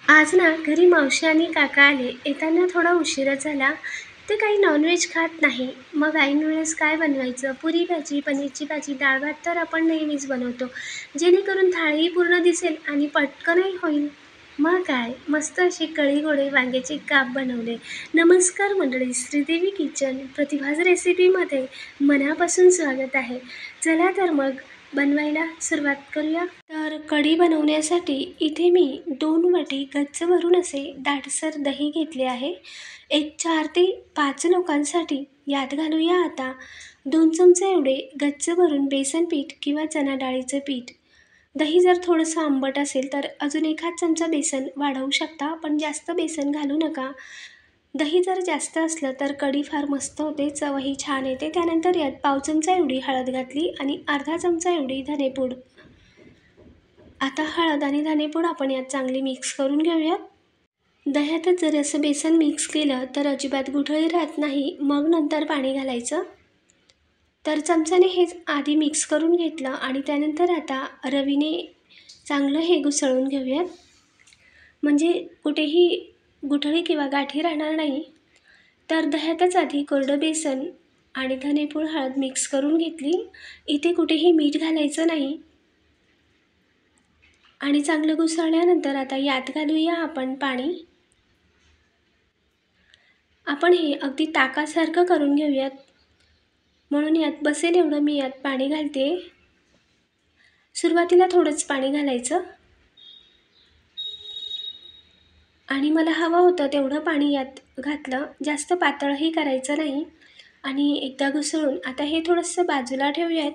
आज ना घरी मावशी आणि काका आले. येताना थोडा उशीरच झाला. ते काही नॉनव्हेज खात नाही. मग ऐन वेळेस काय बनवायचं? पुरी भाजी, पनीरची भाजी, डाळ भात तर आपण नेहमीच बनवतो. जेणेकरून थाळीही पूर्ण दिसेल आणि पटकनही होईल. मग काय, मस्त असे कळी-गोडे वांग्याचे काप बनवले. नमस्कार मंडळी, श्रीदेवी किचन प्रतिभाज रेसिपीमध्ये मनापासून स्वागत आहे. चला तर मग बनवायला सुरुवात करूया. तर कढी बनवण्यासाठी इथे मी 2 वाटी गच्च भरून असे दाटसर दही घेतले आहे. एक 4 ते 5 लोकांसाठी यात घालूया आता 2 चमचे एवढे गच्च भरून बेसन पीठ किंवा चणा डाळीचं पीठ. दही जर थोडंसं आंबट असेल तर अजून एखाद चमचा बेसन वाढवू शकता, पण जास्त बेसन घालू नका. दही जर जास्त असलं तर कढी फार मस्त होते, चवही छान येते. त्यानंतर यात पाव चमचा एवढी हळद घातली आणि अर्धा चमचा एवढी धनेपूड. आता हळद आणि धनेपूड आपण यात चांगली मिक्स करून घेऊयात. दह्यातच जर असं बेसन मिक्स केलं तर अजिबात गुठळी राहत नाही. मग नंतर पाणी घालायचं. तर चमच्याने हेच आधी मिक्स करून घेतलं आणि त्यानंतर आता रवीने चांगलं हे घुसळून घेऊयात. म्हणजे कुठेही गुठळी किंवा गाठी राहणार नाही. तर दह्यातच आधी कोरडं बेसन आणि धनेपूड हळद मिक्स करून घेतली. इथे कुठेही मीठ घालायचं नाही. आणि चांगलं घुसळल्यानंतर आता यात घालूया आपण पाणी. आपण हे अगदी ताकासारखं करून घेऊयात, म्हणून यात बसेल एवढं मी यात पाणी घालते. सुरुवातीला थोडंच पाणी घालायचं आणि मला हवं होतं तेवढं पाणी यात घातलं. जास्त पातळही करायचं नाही. आणि एकदा घुसळून आता हे थोडंसं बाजूला ठेवूयात.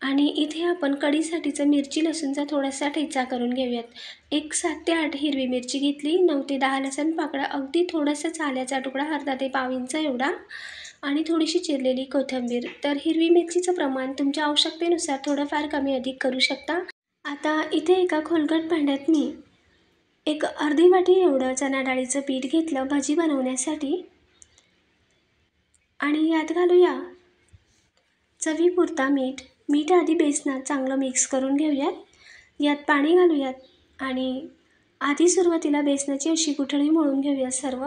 आणि इथे आपण कढीसाठीचं मिरची लसूणचा थोडासा ठेचा करून घेऊयात. एक 7 ते 8 हिरवी मिरची घेतली, 9 ते 10 लसूण पाकळ्या, अगदी थोडासा आल्याचा तुकडा, अर्धा ते पाव इंच एवढा आणि थोडीशी चिरलेली कोथिंबीर. तर हिरवी मिरचीचं प्रमाण तुमच्या आवश्यकतेनुसार थोडंफार कमी अधिक करू शकता. आता इथे एका खोलगट भांड्यात मी एक अर्धी वाटी एवढं चणा डाळीचं पीठ घेतलं भाजी बनवण्यासाठी. आणि यात घालूया चवीपुरता मीठ. मीठ आधी बेसनात चांगलं मिक्स करून घेऊयात. यात पाणी घालूयात आणि आधी सुरुवातीला बेसनाची अशी गुठळी मळून घेऊया सर्व.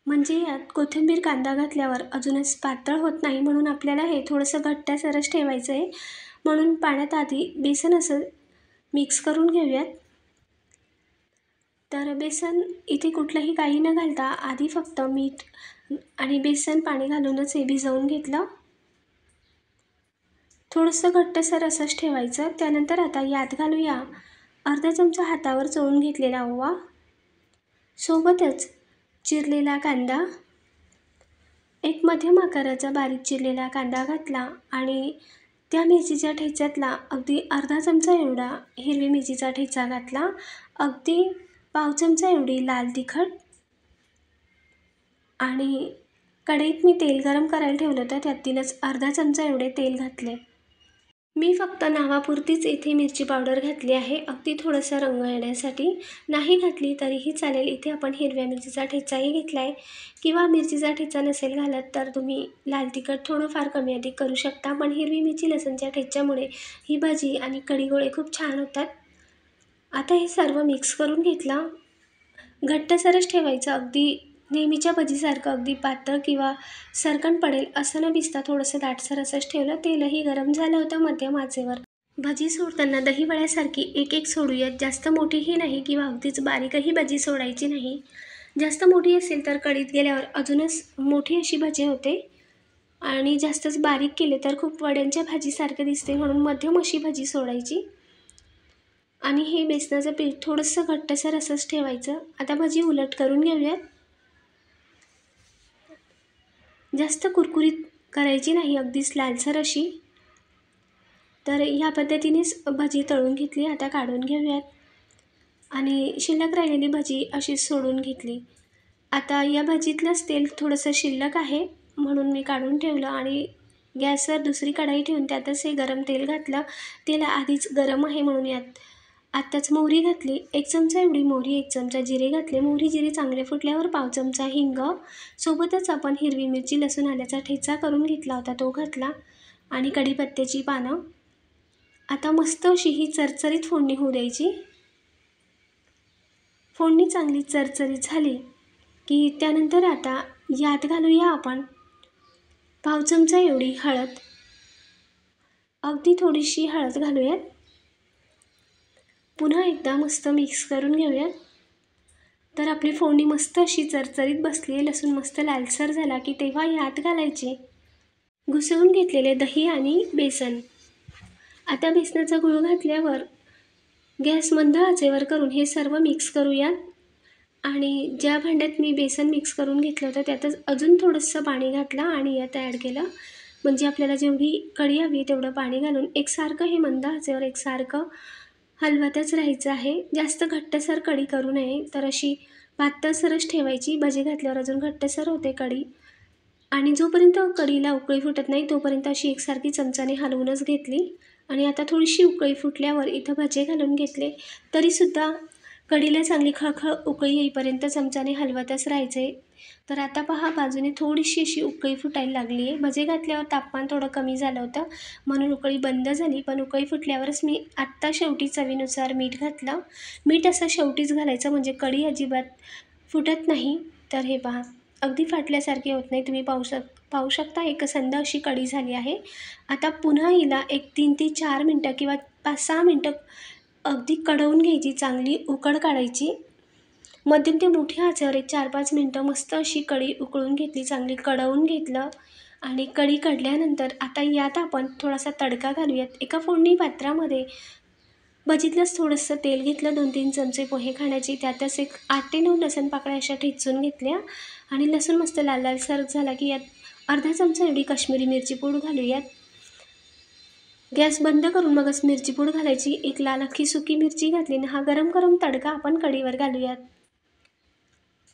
म्हणजे यात कोथिंबीर कांदा घातल्यावर अजूनच पातळ होत नाही, म्हणून आपल्याला हे थोडंसं घट्टसरच ठेवायचं आहे. म्हणून पाण्यात आधी बेसन असं मिक्स करून घेऊयात. तर बेसन इथे कुठलंही काही न घालता आधी फक्त मीठ आणि बेसन पाणी घालूनच हे भिजवून घेतलं. थोडंसं घट्टसर असंच ठेवायचं. त्यानंतर आता यात घालूया अर्धा चमचा हातावर चोळून घेतलेला ओवा, सोबतच चिरलेला कांदा. एक मध्यम आकाराचा बारीक चिरलेला कांदा घातला आणि त्या मिरचीच्या ठेच्यातला अगदी अर्धा चमचा एवढा हिरवी मिरचीचा ठेचा घातला. अगदी पाव चमचा एवढी लाल तिखट. आणि कढईत मी तेल गरम करायला ठेवलं होतं, त्यातीलच अर्धा चमचा एवढे तेल घातले. मी फक्त नावापुरतीच इथे मिरची पावडर घातली आहे, अगदी थोडंसं रंग येण्यासाठी. नाही घातली तरीही चालेल. इथे आपण हिरव्या मिरचीचा ठेचाही घेतला आहे, किंवा मिरचीचा ठेचा नसेल घालत तर तुम्ही लाल तिखट थोडंफार कमी अधिक करू शकता. पण हिरवी मिरची लसूणच्या ठेच्यामुळे ही भाजी आणि कढी-गोळे खूप छान होतात. आता हे सर्व मिक्स करून घेतलं. घट्टसरच ठेवायचं, अगदी नेहमीच्या भजीसारखं अगदी पातळ किंवा सरकण पडेल असं न भिजता थोडंसं दाटसर असंच ठेवलं. तेलही गरम झालं होतं मध्यम आचेवर. भजी सोडताना दहीवड्यासारखी एक एक सोडूयात. जास्त मोठीही नाही किंवा अगदीच बारीकही भजी सोडायची नाही. जास्त मोठी असेल तर कढीत गेल्यावर अजूनच मोठी अशी भजी होते आणि जास्तच बारीक केले तर खूप वड्यांच्या भाजीसारखं दिसते, म्हणून मध्यम अशी भजी सोडायची. आणि हे बेसनाचं पीठ थोडंसं घट्टसर असंच ठेवायचं. आता भजी उलट करून घेऊयात. जास्त कुरकुरीत करायची नाही, अगदीच लालसर अशी. तर ह्या पद्धतीनेच भजी तळून घेतली. आता काढून घेऊयात आणि शिल्लक राहिलेली भजी अशी सोडून घेतली. आता या भजीतलंच तेल थोडंसं शिल्लक आहे, म्हणून मी काढून ठेवलं आणि गॅसवर दुसरी कढाई ठेवून त्यातच हे गरम तेल घातलं. तेल आधीच गरम आहे म्हणून यात आत्ताच मोहरी घातली. 1 चमचा एवढी मोहरी, 1 चमचा जिरे घातले. मोहरी जिरे चांगले फुटल्यावर पाव चमचा हिंग, सोबतच आपण हिरवी मिरची लसूण आल्याचा ठेचा करून घेतला होता तो घातला आणि कढीपत्त्याची पानं. आता मस्त अशी ही चरचरीत फोडणी होऊ द्यायची। फोडणी चांगली चरचरीत झाली की त्यानंतर आता यात घालूया आपण पाव चमचा एवढी हळद। अगदी थोडीशी हळद घालूयात। पुन्हा एकदा मस्त मिक्स करून घेऊयात। तर आपली फोडणी मस्त अशी चरचरीत बसली आहे। लसूण मस्त लालसर झाला की तेव्हा यात घालायचे घुसळून घेतलेले दही आणि बेसन। आता बेसनाचा गुळ घातल्यावर गॅस मंद आचेवर करून हे सर्व मिक्स करूयात। आणि ज्या भांड्यात मी बेसन मिक्स करून घेतलं होतं त्यातच अजून थोडंसं पाणी घातलं आणि यात ॲड केलं, म्हणजे आपल्याला जेवढी कढी हवी तेवढं पाणी घालून एकसारखं हे मंद आचेवर एकसारखं हलवतच राहायचं आहे। जास्त घट्टसर कढी करू नये, तर अशी पातळसरच ठेवायची। भजी घातल्यावर अजून घट्टसर होते कढी। आणि जोपर्यंत कढीला उकळी फुटत नाही तोपर्यंत अशी एकसारखी चमच्याने हलवूनच घेतली। आणि आता थोडीशी उकळी फुटल्यावर इथं भजे घालून घेतले। तरीसुद्धा कढीला चांगली खळखळ उकळी येईपर्यंत चमच्याने हलवतच राहायचे। तर आता पहा बाजूने थोडीशी अशी उकळी फुटायला लागली आहे। भजे घातल्यावर तापमान थोडं कमी झालं होतं म्हणून उकळी बंद झाली, पण उकळी फुटल्यावरच मी आत्ता शेवटी चवीनुसार मीठ घातलं। मीठ असं शेवटीच घालायचं म्हणजे कढी अजिबात फुटत नाही। तर हे पहा अगदी फाटल्यासारखे होत नाही, तुम्ही पाहू शकता एकसंध अशी कढी झाली आहे। आता पुन्हा हिला एक 3 ते 4 मिनटं किंवा 5-6 मिनटं अगदी कढवून घ्यायची, चांगली उकड काढायची। मध्यम ते मोठ्या आचेवर एक 4-5 मिनटं मस्त अशी कढी उकळून घेतली, चांगली कढवून घेतलं। आणि कढी काढल्यानंतर आता यात आपण थोडासा तडका घालूयात। एका फोडणी पात्रामध्ये भजीतलंच थोडंसं तेल घेतलं, 2-3 चमचे पोहे खाण्याची, त्यातच एक 8 ते 9 लसूण पाकळ्या अशा ठेचून घेतल्या। आणि लसूण मस्त लाल लालसर झाला की यात अर्धा चमचा एवढी काश्मीरी मिरची पूड घालूयात। गॅस बंद करून मगच मिरची पूड घालायची। एक लाल अख्खी सुकी मिरची घातली आणि हा गरम गरम तडका आपण कढीवर घालूयात।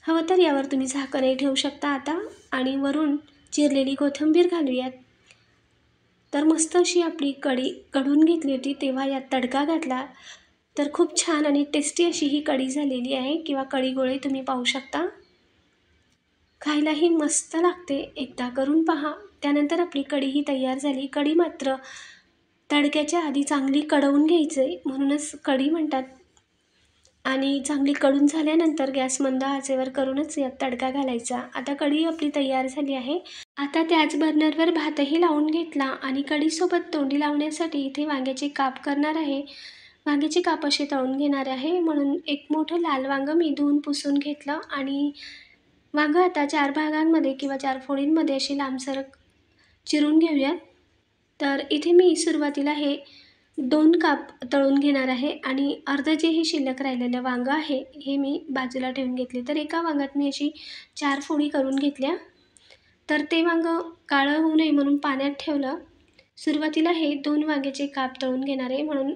हवं तर यावर तुम्ही झाकणही ठेवू शकता आता। आणि वरून चिरलेली कोथिंबीर घालूयात। तर मस्त अशी आपली कढी कढून घेतली होती तेव्हा यात तडका घातला, तर खूप छान आणि टेस्टी अशी ही कढी झालेली आहे, किंवा कढी गोळे तुम्ही पाहू शकता। खायलाही मस्त लागते, एकदा करून पहा। त्यानंतर आपली कढी ही तयार झाली। कढी मात्र तडक्याच्या आधी चांगली कढवून घ्यायचे, म्हणूनच कढी म्हणतात। आणि चांगली कढून झाल्यानंतर गॅस मंद आचेवर करूनच यात तडका घालायचा। आता कढी आपली तयार झाली आहे। आता त्याच बर्नरवर भातही लावून घेतला आणि कढीसोबत तोंडी लावण्यासाठी इथे वांग्याचे काप करणार आहे। वांग्याचे काप असे तळून घेणार आहे, म्हणून एक मोठं लाल वांगं मी धुवून पुसून घेतलं। आणि वांगं आता 4 भागांमध्ये किंवा 4 फोडींमध्ये अशी लांबसर चिरून घेऊयात। तर इथे मी सुरुवातीला हे 2 काप तळून घेणार आहे आणि अर्धं जे हे शिल्लक राहिलेलं वांगं आहे हे मी बाजूला ठेवून घेतले। तर एका वांग्यात मी अशी 4 फोडी करून घेतल्या। तर ते वांगं काळं होऊ नये म्हणून पाण्यात ठेवलं। सुरुवातीला हे 2 वांग्याचे काप तळून घेणार आहे, म्हणून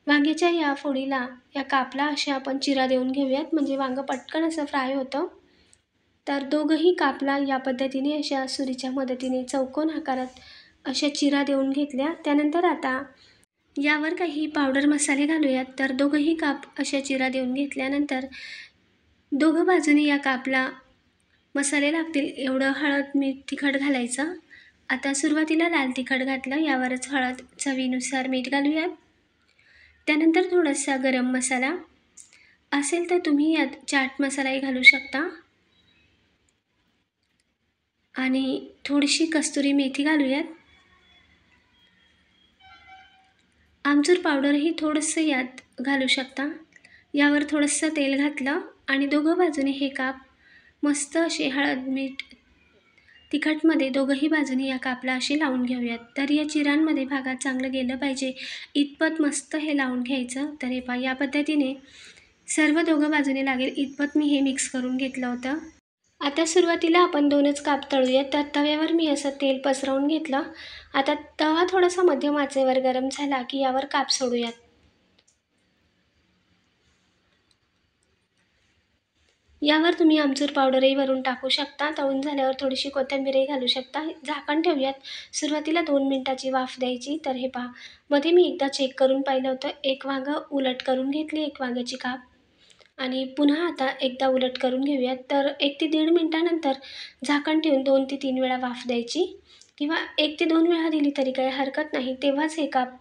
वांग्याच्या या फोडीला या कापला अशा आपण चिरा देऊन घेऊयात, म्हणजे वांगं पटकन असं फ्राय होतं। तर दोघंही कापला या पद्धतीने अशा सुरीच्या मदतीने चौकोन आकारात अशा चिरा देऊन घेतल्या। त्यानंतर आता यावर काही पावडर मसाले घालूयात। तर दोघंही काप अशा चिरा देऊन घेतल्यानंतर दोघं बाजूने या कापला मसाले लागतील एवढं हळद मीठ तिखट घालायचं। आता सुरुवातीला लाल तिखट घातलं, यावरच हळद चवीनुसार मीठ घालूयात। त्यानंतर थोडासा गरम मसाला असेल तर तुम्ही यात चाट मसालाही घालू शकता। आणि थोडीशी कस्तुरी मेथी घालूयात। आमचूर पावडरही थोडंसं यात घालू शकता। यावर थोडंसं तेल घातलं आणि दोघं बाजूने हे काप मस्त असे हळद मीठ तिखटमध्ये दोघंही बाजूने या कापला असे लावून घेऊयात। तर या चिरांमध्ये भागात चांगलं गेलं पाहिजे इतपत मस्त हे लावून घ्यायचं। तर हे पहा या पद्धतीने सर्व दोघं बाजूने लागेल इतपत मी हे मिक्स करून घेतलं होतं। आता सुरुवातीला आपण 2च काप तळूयात। तर तव्यावर मी असं तेल पसरवून घेतलं। आता तवा थोडासा मध्यम आचेवर गरम झाला की यावर काप सोडूयात। यावर तुम्ही आमचूर पावडरही वरून टाकू शकता। तळून झाल्यावर थोडीशी कोथिंबीरही घालू शकता। झाकण ठेवूयात। सुरुवातीला 2 मिनिटाची वाफ द्यायची। तर हे पहा मध्ये मी एकदा चेक करून पाहिलं होतं। एक वांगं उलट करून घेतली, एक वांग्याची काप, आणि पुन्हा आता एकदा उलट करून घेऊयात। तर 1 ते 1.5 मिनिटानंतर झाकण ठेवून 2 ते 3 वेळा वाफ द्यायची, किंवा 1 ते 2 वेळा दिली तरी काही हरकत नाही। तेव्हाच हे काप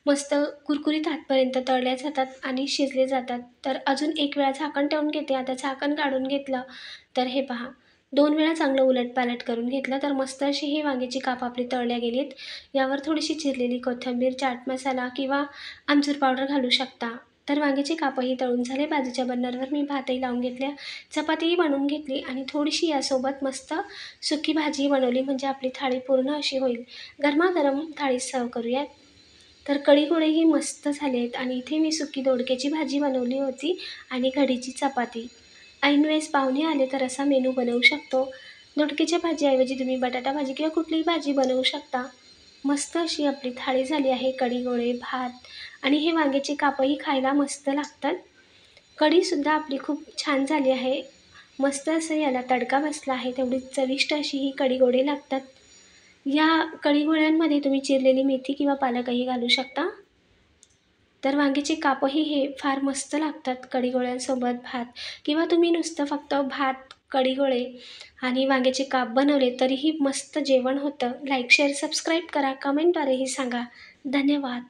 मस्त कुरकुरीत आतपर्यंत तळल्या जातात आणि शिजले जातात. तर अजून एक वेळा झाकण ठेवून घेते. आता झाकण काढून घेतलं तर हे पहा, 2 वेळा चांगलं उलटपालट करून घेतलं तर मस्त अशी ही वांग्याची काप आपली तळल्या गेलीत. यावर थोडीशी चिरलेली कोथिंबीर, चाट मसाला किंवा आमचूर पावडर घालू शकता. तर वांग्याचे कापही तळून झाले. बाजूच्या बर्नरवर मी भातही लावून घेतल्या, चपातीही बनवून घेतली आणि थोडीशी यासोबत मस्त सुकी भाजीही बनवली, म्हणजे आपली थाळी पूर्ण अशी होईल. गरमागरम थाळी सर्व्ह करूयात. तर कढी-गोळेही मस्त झाले आहेत आणि इथे मी सुकी दोडक्याची भाजी बनवली होती आणि कढीची चपाती. ऐनवेळेस पाहुणे आले तर असा मेनू बनवू शकतो. दोडक्याच्या भाजीऐवजी तुम्ही बटाटा भाजी किंवा कुठलीही भाजी बनवू शकता. मस्त अशी आपली थाळी झाली आहे. कढी-गोळे, भात आणि हे वांग्याचे कापही खायला मस्त लागतात. कढीसुद्धा आपली खूप छान झाली आहे. मस्त असं याला तडका बसला आहे. तेवढीच चविष्ट अशी ही कढी-गोळे लागतात. या कढी-गोळ्यांमध्ये तुम्ही चिरलेली मेथी किंवा पालकही घालू शकता. तर वांग्याचे कापही हे फार मस्त लागतात कढी-गोळ्यांसोबत भात, किंवा तुम्ही नुसतं फक्त भात, कढी-गोळे आणि वांग्याचे काप बनवले तरीही मस्त जेवण होतं. लाईक, शेअर, सबस्क्राईब करा. कमेंटद्वारेही सांगा. धन्यवाद.